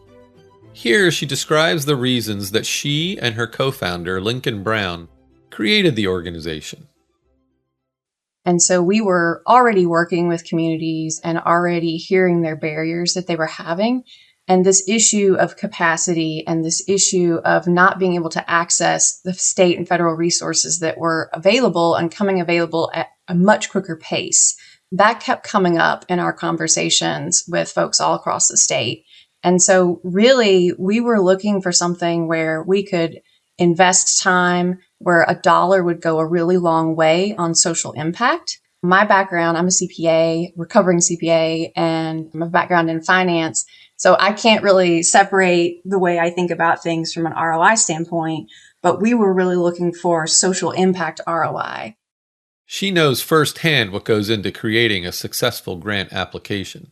Here, she describes the reasons that she and her co-founder, Lincoln Brown, created the organization. And so we were already working with communities and already hearing their barriers that they were having. And this issue of capacity and this issue of not being able to access the state and federal resources that were available and coming available at a much quicker pace, that kept coming up in our conversations with folks all across the state. And so really, we were looking for something where we could invest time, where a dollar would go a really long way on social impact. My background, I'm a CPA, recovering CPA, and I have a background in finance. So I can't really separate the way I think about things from an ROI standpoint, but we were really looking for social impact ROI. She knows firsthand what goes into creating a successful grant application.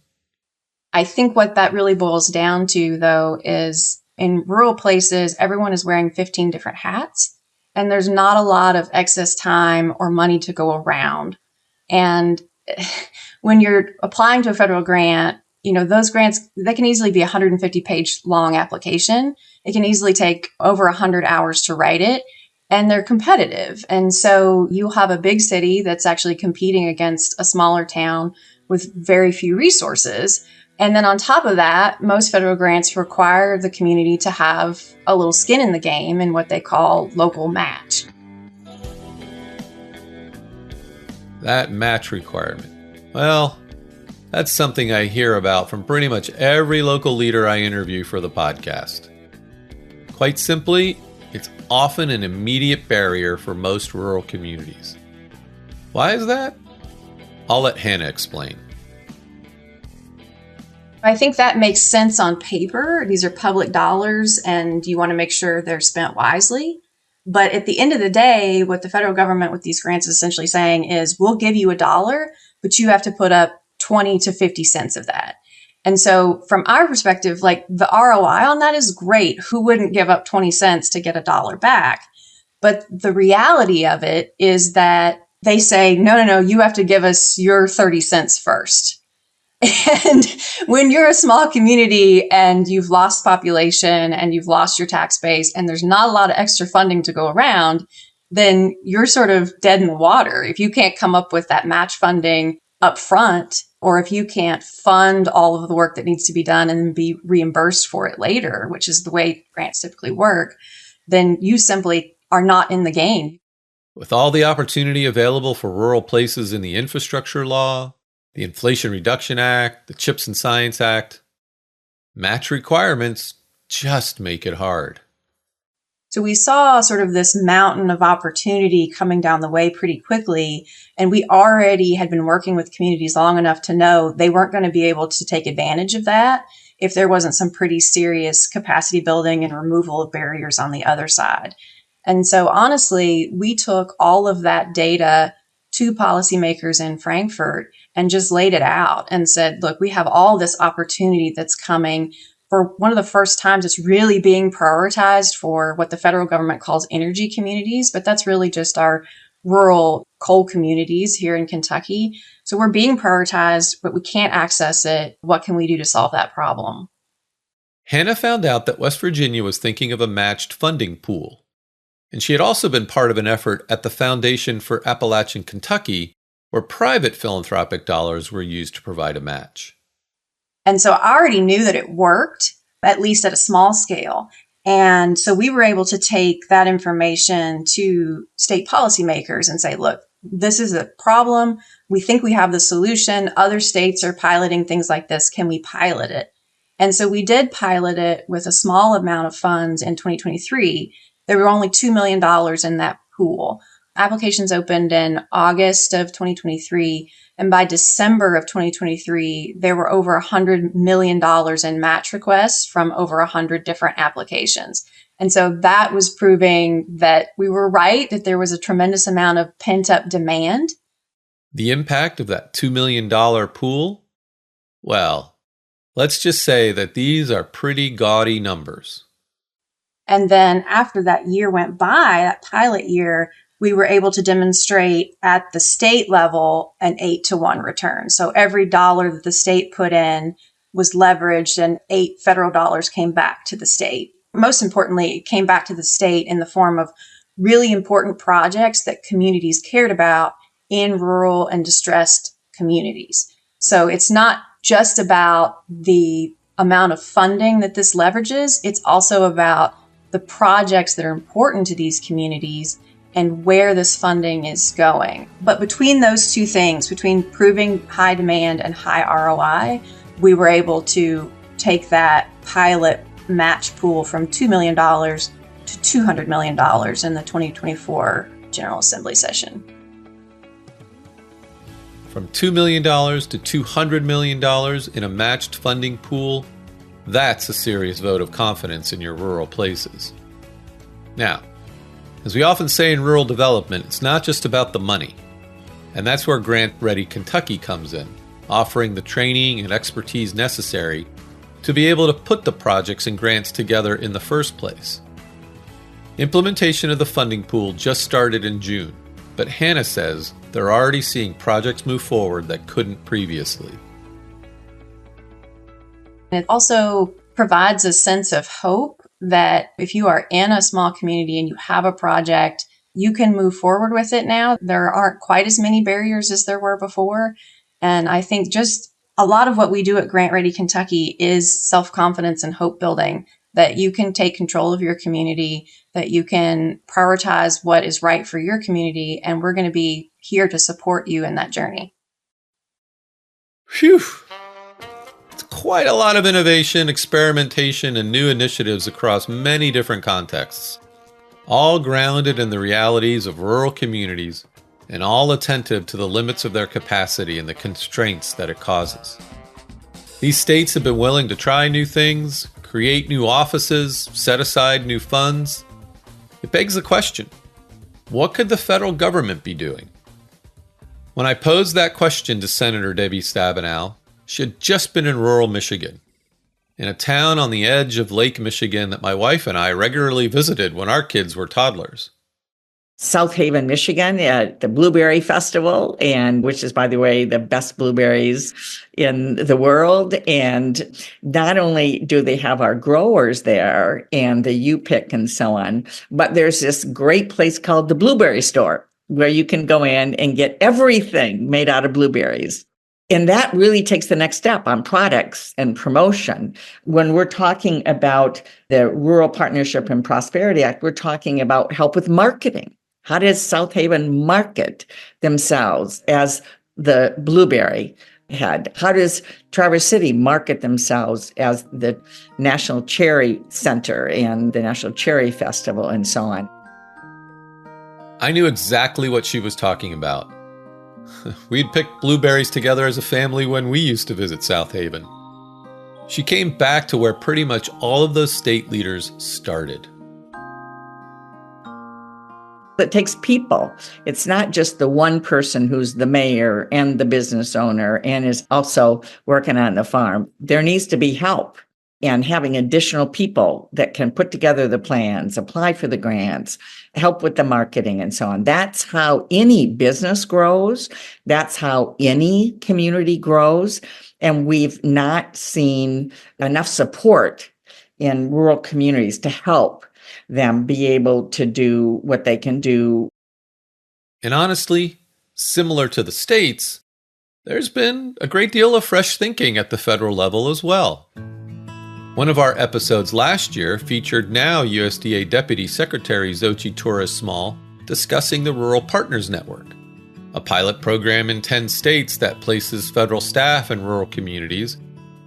I think what that really boils down to, though, is in rural places, everyone is wearing 15 different hats, and there's not a lot of excess time or money to go around. And when you're applying to a federal grant, those grants, they can easily be a 150-page long application. It can easily take over 100 hours to write it, and they're competitive. And so you'll have a big city that's actually competing against a smaller town with very few resources. And then on top of that, most federal grants require the community to have a little skin in the game in what they call local match. That match requirement. Well, that's something I hear about from pretty much every local leader I interview for the podcast. Quite simply, it's often an immediate barrier for most rural communities. Why is that? I'll let Hannah explain. I think that makes sense on paper. These are public dollars and you want to make sure they're spent wisely. But at the end of the day, what the federal government with these grants is essentially saying is, we'll give you $1, but you have to put up 20 to 50 cents of that. And so from our perspective, like the ROI on that is great. Who wouldn't give up 20 cents to get $1 back? But the reality of it is that they say, no, you have to give us your 30 cents first. And when you're a small community and you've lost population and you've lost your tax base and there's not a lot of extra funding to go around, then you're sort of dead in the water. If you can't come up with that match funding up front, or if you can't fund all of the work that needs to be done and be reimbursed for it later, which is the way grants typically work, then you simply are not in the game. With all the opportunity available for rural places in the infrastructure law, the Inflation Reduction Act, the CHIPS and Science Act, match requirements just make it hard. So we saw sort of this mountain of opportunity coming down the way pretty quickly. And we already had been working with communities long enough to know they weren't going to be able to take advantage of that if there wasn't some pretty serious capacity building and removal of barriers on the other side. And so honestly, we took all of that data to policymakers in Frankfurt and just laid it out and said, look, we have all this opportunity that's coming. For one of the first times, it's really being prioritized for what the federal government calls energy communities, but that's really just our rural coal communities here in Kentucky. So we're being prioritized, but we can't access it. What can we do to solve that problem? Hannah found out that West Virginia was thinking of a matched funding pool. And she had also been part of an effort at the Foundation for Appalachian Kentucky, where private philanthropic dollars were used to provide a match. And so I already knew that it worked, at least at a small scale. And so we were able to take that information to state policymakers and say, look, this is a problem. We think we have the solution. Other states are piloting things like this. Can we pilot it? And so we did pilot it with a small amount of funds in 2023. There were only $2 million in that pool. Applications opened in August of 2023. And by December of 2023, there were over $100 million in match requests from over 100 different applications. And so that was proving that we were right, that there was a tremendous amount of pent-up demand. The impact of that $2 million pool? Well, let's just say that these are pretty gaudy numbers. And then after that year went by, that pilot year, we were able to demonstrate at the state level an 8-to-1 return. So every dollar that the state put in was leveraged and 8 federal dollars came back to the state. Most importantly, it came back to the state in the form of really important projects that communities cared about in rural and distressed communities. So it's not just about the amount of funding that this leverages. It's also about the projects that are important to these communities and where this funding is going. But between those two things, between proving high demand and high ROI, we were able to take that pilot match pool from $2 million to $200 million in the 2024 General Assembly session. From $2 million to $200 million in a matched funding pool, that's a serious vote of confidence in your rural places. Now, as we often say in rural development, it's not just about the money. And that's where Grant Ready Kentucky comes in, offering the training and expertise necessary to be able to put the projects and grants together in the first place. Implementation of the funding pool just started in June, but Hannah says they're already seeing projects move forward that couldn't previously. It also provides a sense of hope that if you are in a small community and you have a project, you can move forward with it now. There aren't quite as many barriers as there were before. And I think just a lot of what we do at Grant Ready Kentucky is self-confidence and hope building, that you can take control of your community, that you can prioritize what is right for your community, and we're going to be here to support you in that journey. Phew! It's quite a lot of innovation, experimentation, and new initiatives across many different contexts, all grounded in the realities of rural communities and all attentive to the limits of their capacity and the constraints that it causes. These states have been willing to try new things, create new offices, set aside new funds. It begs the question, what could the federal government be doing? When I posed that question to Senator Debbie Stabenow, she had just been in rural Michigan, in a town on the edge of Lake Michigan that my wife and I regularly visited when our kids were toddlers. South Haven, Michigan, at the Blueberry Festival, and which is, by the way, the best blueberries in the world. And not only do they have our growers there and the U-pick and so on, but there's this great place called the Blueberry Store where you can go in and get everything made out of blueberries. And that really takes the next step on products and promotion. When we're talking about the Rural Partnership and Prosperity Act, we're talking about help with marketing. How does South Haven market themselves as the blueberry head? How does Traverse City market themselves as the National Cherry Center and the National Cherry Festival and so on? I knew exactly what she was talking about. We'd picked blueberries together as a family when we used to visit South Haven. She came back to where pretty much all of those state leaders started. It takes people. It's not just the one person who's the mayor and the business owner and is also working on the farm. There needs to be help. and having additional people that can put together the plans, apply for the grants, help with the marketing and so on. That's how any business grows. That's how any community grows. And we've not seen enough support in rural communities to help them be able to do what they can do. And honestly, similar to the states, there's been a great deal of fresh thinking at the federal level as well. One of our episodes last year featured now USDA Deputy Secretary Xochitl Torres-Small discussing the Rural Partners Network, a pilot program in 10 states that places federal staff in rural communities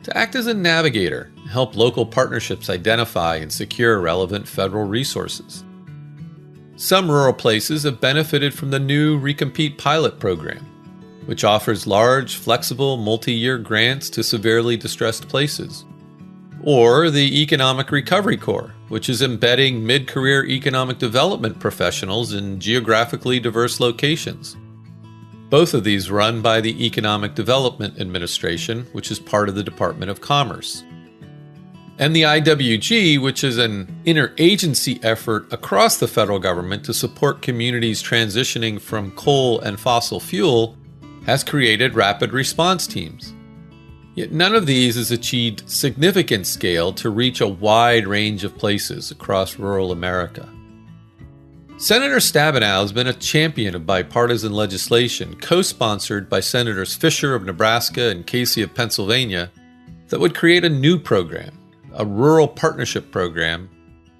to act as a navigator and help local partnerships identify and secure relevant federal resources. Some rural places have benefited from the new Recompete pilot program, which offers large, flexible, multi-year grants to severely distressed places. Or the Economic Recovery Corps, which is embedding mid-career economic development professionals in geographically diverse locations. Both of these run by the Economic Development Administration, which is part of the Department of Commerce. And the IWG, which is an interagency effort across the federal government to support communities transitioning from coal and fossil fuel, has created rapid response teams. Yet none of these has achieved significant scale to reach a wide range of places across rural America. Senator Stabenow has been a champion of bipartisan legislation co-sponsored by Senators Fisher of Nebraska and Casey of Pennsylvania that would create a new program, a rural partnership program,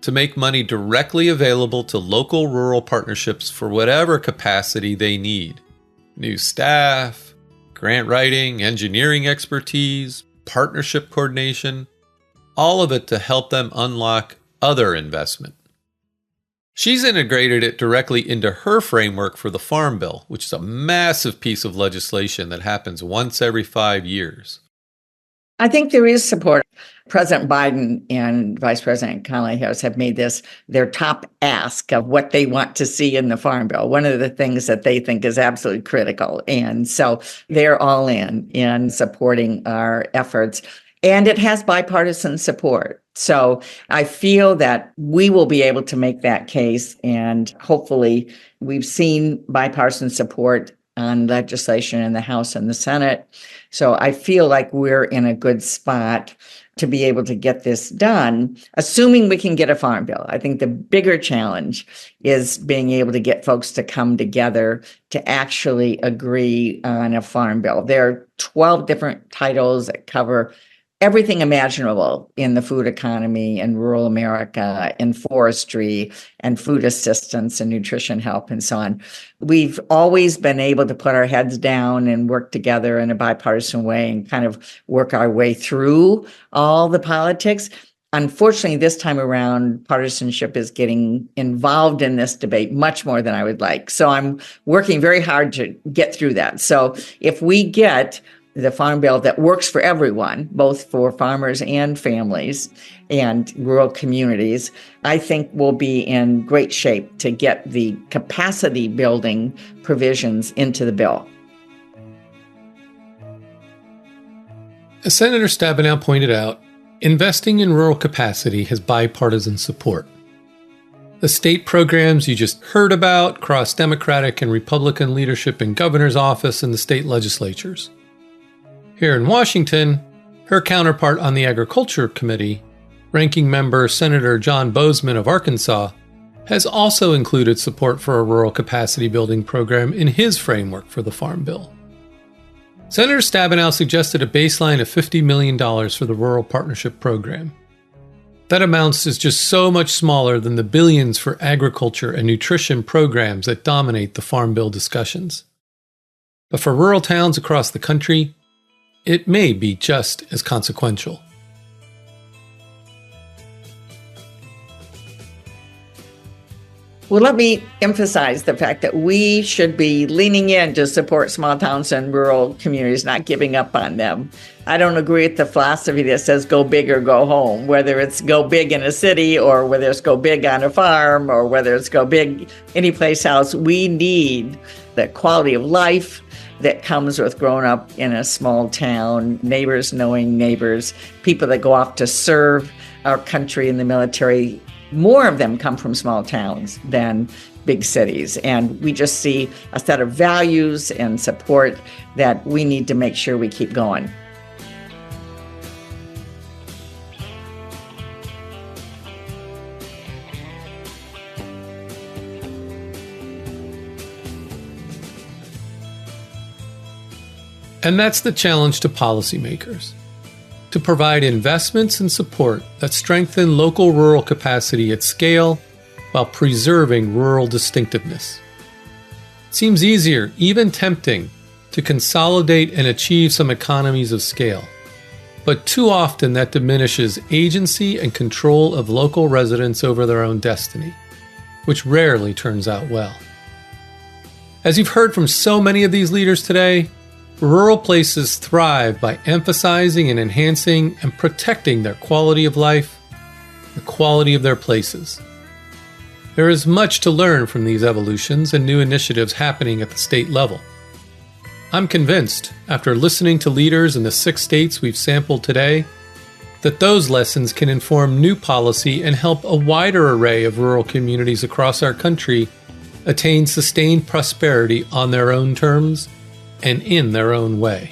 to make money directly available to local rural partnerships for whatever capacity they need. New staff, grant writing, engineering expertise, partnership coordination, all of it to help them unlock other investment. She's integrated it directly into her framework for the Farm Bill, which is a massive piece of legislation that happens once every 5 years. I think there is support. President Biden and Vice President Kamala Harris have made this their top ask of what they want to see in the Farm Bill, one of the things that they think is absolutely critical. And so they're all in supporting our efforts. And it has bipartisan support. So I feel that we will be able to make that case. And hopefully we've seen bipartisan support on legislation in the House and the Senate. So I feel like we're in a good spot to be able to get this done, assuming we can get a farm bill. I think the bigger challenge is being able to get folks to come together to actually agree on a farm bill. There are 12 different titles that cover everything imaginable in the food economy and rural America and forestry and food assistance and nutrition help and so on. We've always been able to put our heads down and work together in a bipartisan way and kind of work our way through all the politics. Unfortunately, this time around, partisanship is getting involved in this debate much more than I would like. So I'm working very hard to get through that. So if we get the farm bill that works for everyone, both for farmers and families and rural communities, I think we'll be in great shape to get the capacity building provisions into the bill. As Senator Stabenow pointed out, investing in rural capacity has bipartisan support. The state programs you just heard about cross Democratic and Republican leadership in governor's office and the state legislatures. Here in Washington, her counterpart on the Agriculture Committee, Ranking Member Senator John Boozman of Arkansas, has also included support for a rural capacity building program in his framework for the Farm Bill. Senator Stabenow suggested a baseline of $50 million for the Rural Partnership Program. That amount is just so much smaller than the billions for agriculture and nutrition programs that dominate the Farm Bill discussions. But for rural towns across the country, it may be just as consequential. Well, let me emphasize the fact that we should be leaning in to support small towns and rural communities, not giving up on them. I don't agree with the philosophy that says go big or go home, whether it's go big in a city or whether it's go big on a farm or whether it's go big anyplace else. We need the quality of life that comes with growing up in a small town, neighbors knowing neighbors, people that go off to serve our country in the military. More of them come from small towns than big cities. And we just see a set of values and support that we need to make sure we keep going. And that's the challenge to policymakers, to provide investments and support that strengthen local rural capacity at scale while preserving rural distinctiveness. It seems easier, even tempting, to consolidate and achieve some economies of scale. But too often that diminishes agency and control of local residents over their own destiny, which rarely turns out well. As you've heard from so many of these leaders today, rural places thrive by emphasizing and enhancing and protecting their quality of life, the quality of their places. There is much to learn from these evolutions and new initiatives happening at the state level. I'm convinced, after listening to leaders in the 6 states we've sampled today, that those lessons can inform new policy and help a wider array of rural communities across our country attain sustained prosperity on their own terms and in their own way.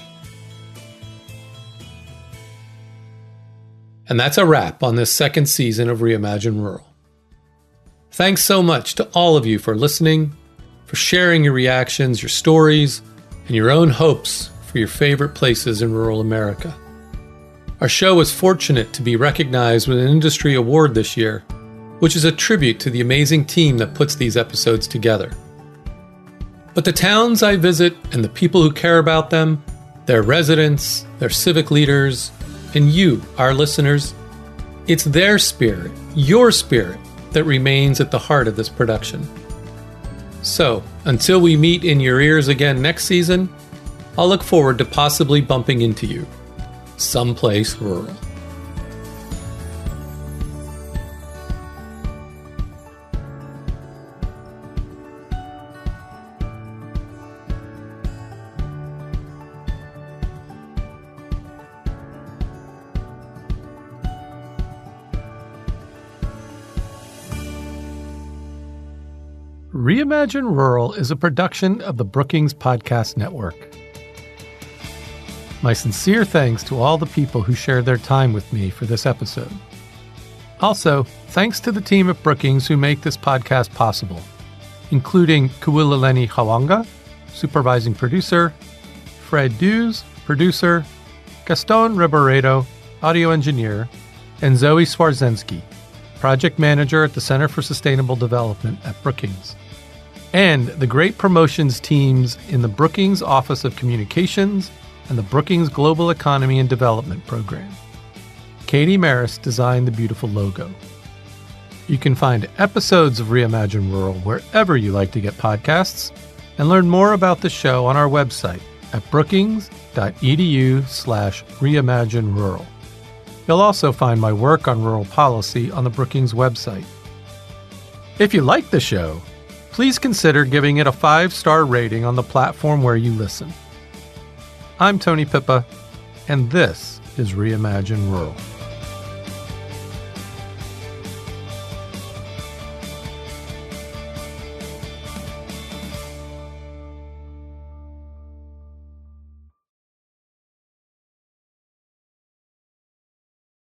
And that's a wrap on this 2nd season of Reimagine Rural. Thanks so much to all of you for listening, for sharing your reactions, your stories, and your own hopes for your favorite places in rural America. Our show was fortunate to be recognized with an industry award this year, which is a tribute to the amazing team that puts these episodes together. But the towns I visit and the people who care about them, their residents, their civic leaders, and you, our listeners, it's their spirit, your spirit, that remains at the heart of this production. So, until we meet in your ears again next season, I'll look forward to possibly bumping into you, someplace rural. Reimagine Rural is a production of the Brookings Podcast Network. My sincere thanks to all the people who shared their time with me for this episode. Also, thanks to the team at Brookings who make this podcast possible, including Kuilaleni Hawanga, supervising producer, Fred Dews, producer, Gaston Reboredo, audio engineer, and Zoe Swarzensky, project manager at the Center for Sustainable Development at Brookings, and the great promotions teams in the Brookings Office of Communications and the Brookings Global Economy and Development Program. Katie Maris designed the beautiful logo. You can find episodes of Reimagine Rural wherever you like to get podcasts and learn more about the show on our website at brookings.edu/reimaginerural. You'll also find my work on rural policy on the Brookings website. If you like the show, please consider giving it a 5-star rating on the platform where you listen. I'm Tony Pipa, and this is Reimagine Rural.